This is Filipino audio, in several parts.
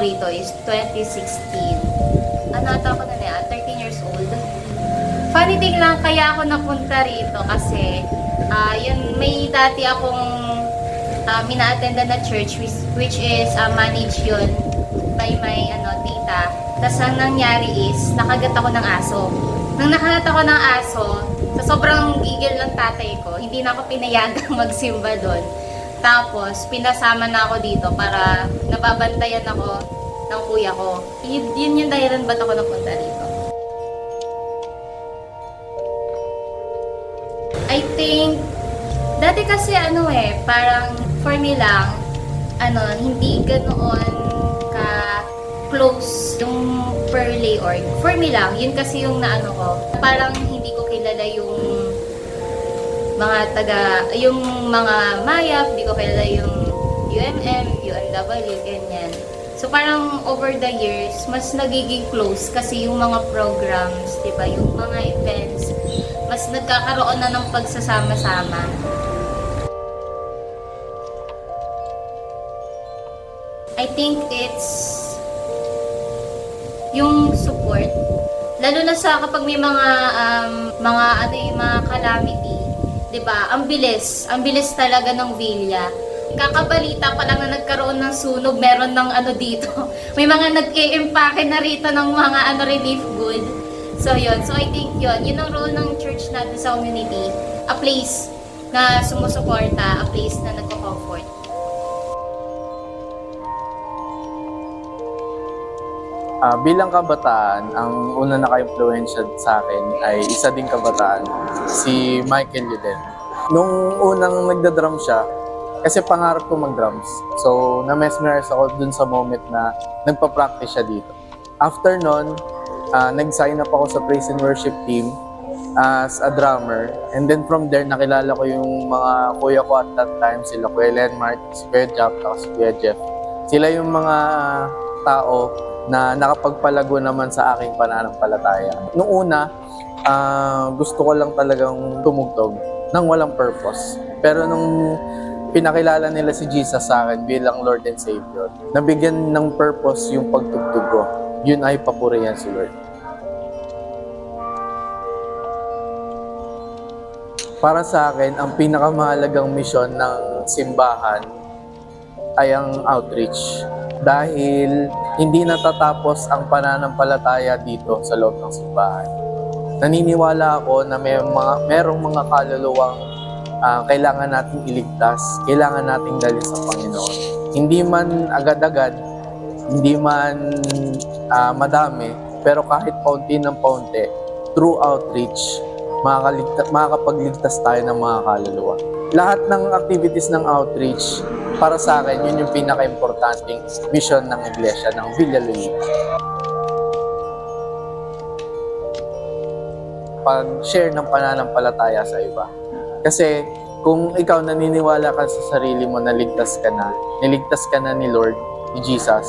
rito is 2016. Ano ata ako na 13 years old. Funny thing lang, kaya ako napunta rito kasi yun, may dati akong mina-attenda na church which is managed yun by my tita. Tapos ang nangyari is, nakagat ako ng aso. Nang nakagat ako ng aso, sa sobrang gigil ng tatay ko, hindi na ako pinayagang magsimba doon. Tapos, pinasama na ako dito para nababantayan ako ng kuya ko. Yun yung dahilan ba't ako napunta dito. I think, dati kasi parang for me lang, hindi ganoon ka close yung Pearly Org. For me lang, yun kasi yung naano ko. Parang hindi ko kilala yung mga Mayap, hindi ko kilala yung UMM, UMW, ganyan. So parang over the years, mas nagiging close kasi yung mga programs, diba, yung mga events, mas nagkakaroon na ng pagsasama-sama. I think it's yung support, lalo na sa kapag may mga calamity, 'di ba? Ang bilis talaga ng Villa. Kakabalita pa lang na nagkaroon ng sunog, meron ng dito. May mga nag-i-impake na rito ng mga relief good. So yun. So I think yun ang role ng church natin sa community. A place na sumusuporta, a place na nagko-comfort. Bilang kabataan, ang una naka-influensya sa akin ay isa ding kabataan, si Michael Yuden. Nung unang nagda-drum siya, kasi pangarap ko mag-drums. So, na-mesmerize ako dun sa moment na nagpa-practice siya dito. After nun, nag-sign up ako sa praise and worship team as a drummer. And then from there, nakilala ko yung mga kuya ko at that time, sila Kuya Lenmark, si Kuya Jack, si Kuya Jeff. Sila yung mga tao na nakapagpalago naman sa aking pananampalataya. Noong una, gusto ko lang talagang tumugtog nang walang purpose. Pero nung pinakilala nila si Jesus sa akin bilang Lord and Savior, nabigyan ng purpose yung pagtugtog ko. Yun ay papurihan si Lord. Para sa akin, ang pinakamahalagang misyon ng simbahan ay ang outreach. Dahil hindi natatapos ang pananampalataya dito sa loob ng simbahan. Naniniwala ako na merong mga kaluluwang kailangan nating iligtas, kailangan nating dalhin sa Panginoon. Hindi man agad-agad, hindi man madami, pero kahit paunti ng paunti, through outreach, makakapagligtas tayo ng mga kaluluwa. Lahat ng activities ng outreach, para sa akin, yun yung pinaka-importanting mission ng iglesia ng Villa Lolita. Pag-share ng pananampalataya sa iba. Kasi kung ikaw naniniwala ka sa sarili mo na niligtas ka na ni Lord, ni Jesus,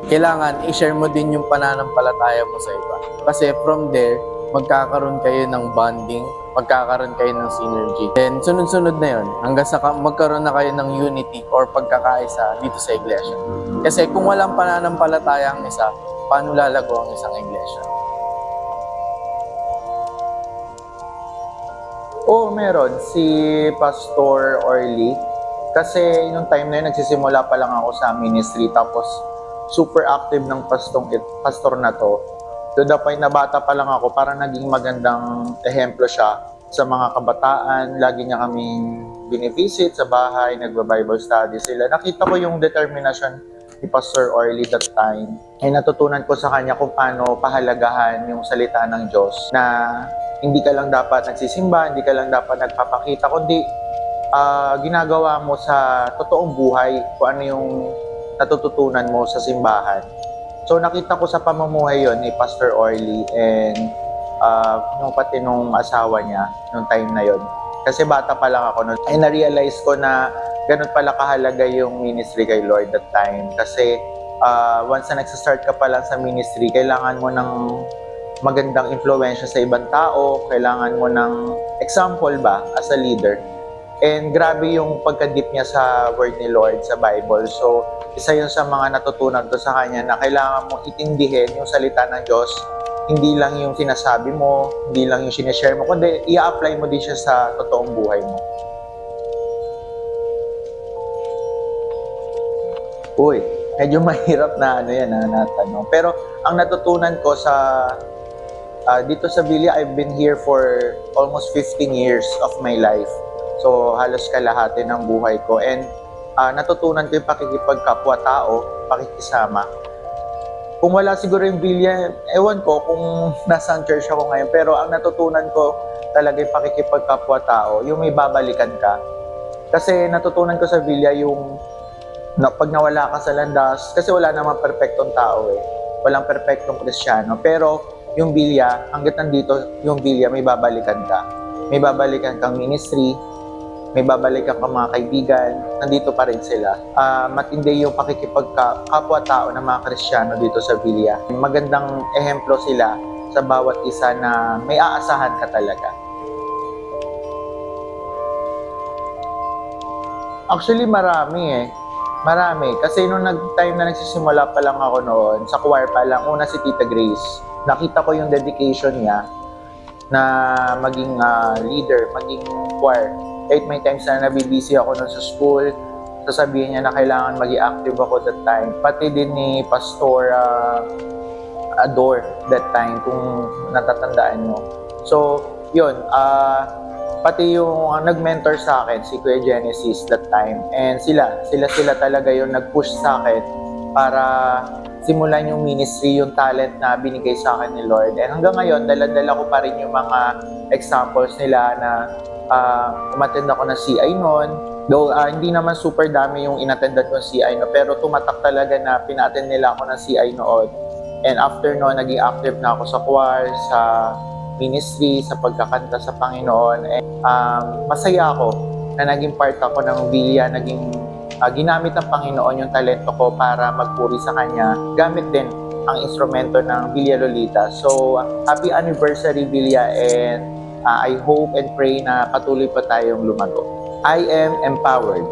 kailangan i-share mo din yung pananampalataya mo sa iba. Kasi from there, magkakaroon kayo ng bonding, magkakaroon kayo ng synergy. Then, sunod-sunod na yun, hanggang sa magkaroon na kayo ng unity or pagkakaisa dito sa iglesia. Kasi kung walang pananampalataya ang isa, paano lalago ang isang iglesia? Oo, meron. Si Pastor Orly. Kasi yung time na yun, nagsisimula pa lang ako sa ministry. Tapos, super active ng pastor na to. To the point na bata pa lang ako, parang naging magandang ehemplo siya sa mga kabataan. Lagi niya kaming binivisit sa bahay, nagba-Bible study sila. Nakita ko yung determination ni Pastor Orly that time. Ay natutunan ko sa kanya kung paano pahalagahan yung salita ng Diyos na hindi ka lang dapat nagsisimba, hindi ka lang dapat nagpapakita, kundi ginagawa mo sa totoong buhay kung ano yung natututunan mo sa simbahan. So nakita ko sa pamumuhay yon ni Pastor Orly and pati nung asawa niya nung time na yon. Kasi bata pa lang ako noon. Ay na-realize ko na ganun pala kahalaga yung ministry kay Lord that time. Kasi once na nagsa-start ka pa lang sa ministry, kailangan mo ng magandang impluwensya sa ibang tao, kailangan mo ng example ba as a leader. And grabe yung pagka-deep niya sa word ni Lord sa Bible. So, isa yun sa mga natutunan ko sa kanya na kailangan mong itindihin yung salita ng Diyos. Hindi lang yung sinasabi mo, hindi lang yung sinishare mo, kundi i-apply mo din siya sa totoong buhay mo. Uy, medyo mahirap na na tanong. Pero ang natutunan ko sa dito sa Villa, I've been here for almost 15 years of my life. So, halos kalahati ng buhay ko. And natutunan ko yung pakikipagkapwa-tao, pakikisama. Kung wala siguro yung Villa, ewan ko kung nasaan church ako ngayon. Pero ang natutunan ko talaga yung pakikipagkapwa-tao, yung may babalikan ka. Kasi natutunan ko sa Villa yung pag nawala ka sa landas, kasi wala namang perfectong tao eh. Walang perfectong Kristiyano. Pero yung Villa, hanggat nandito yung Villa, may babalikan ka. May babalikan kang ministry, may babalikan kang mga kaibigan, nandito pa rin sila. Matindi yung pakikipagkapwa-tao ng mga Kristiyano dito sa Villa. Magandang ehemplo sila sa bawat isa na may aasahan ka talaga. Actually, marami eh. Marami. Kasi nung time na nagsisimula pa lang ako noon, sa choir pa lang, una si Tita Grace. Nakita ko yung dedication niya na maging leader, maging choir. Kahit may times na nabibisi ako nun sa school, sasabihin niya na kailangan maging active ako that time. Pati din ni Pastor Ador that time, kung natatandaan mo. So, yun. Pati yung nag-mentor sa akin, si Kuya Genesis that time. And sila talaga yung nag-push sa akin para simulan yung ministry, yung talent na binigay sa akin ni Lord. And hanggang ngayon, dala-dala ko pa rin yung mga examples nila na umattend ako ng CI noon. Though hindi naman super dami yung inattendan ko ng CI no, pero tumatak talaga na pinattend nila ako ng CI noon. And after noon, naging active na ako sa choir, sa ministry, sa pagkakanta sa Panginoon. And, masaya ako na naging part ako ng Villa, naging ginamit ng Panginoon yung talento ko para magpuri sa Kanya. Gamit din ang instrumento ng Villa Lolita. So, happy anniversary Villa, and I hope and pray na patuloy pa tayong lumago. I am empowered.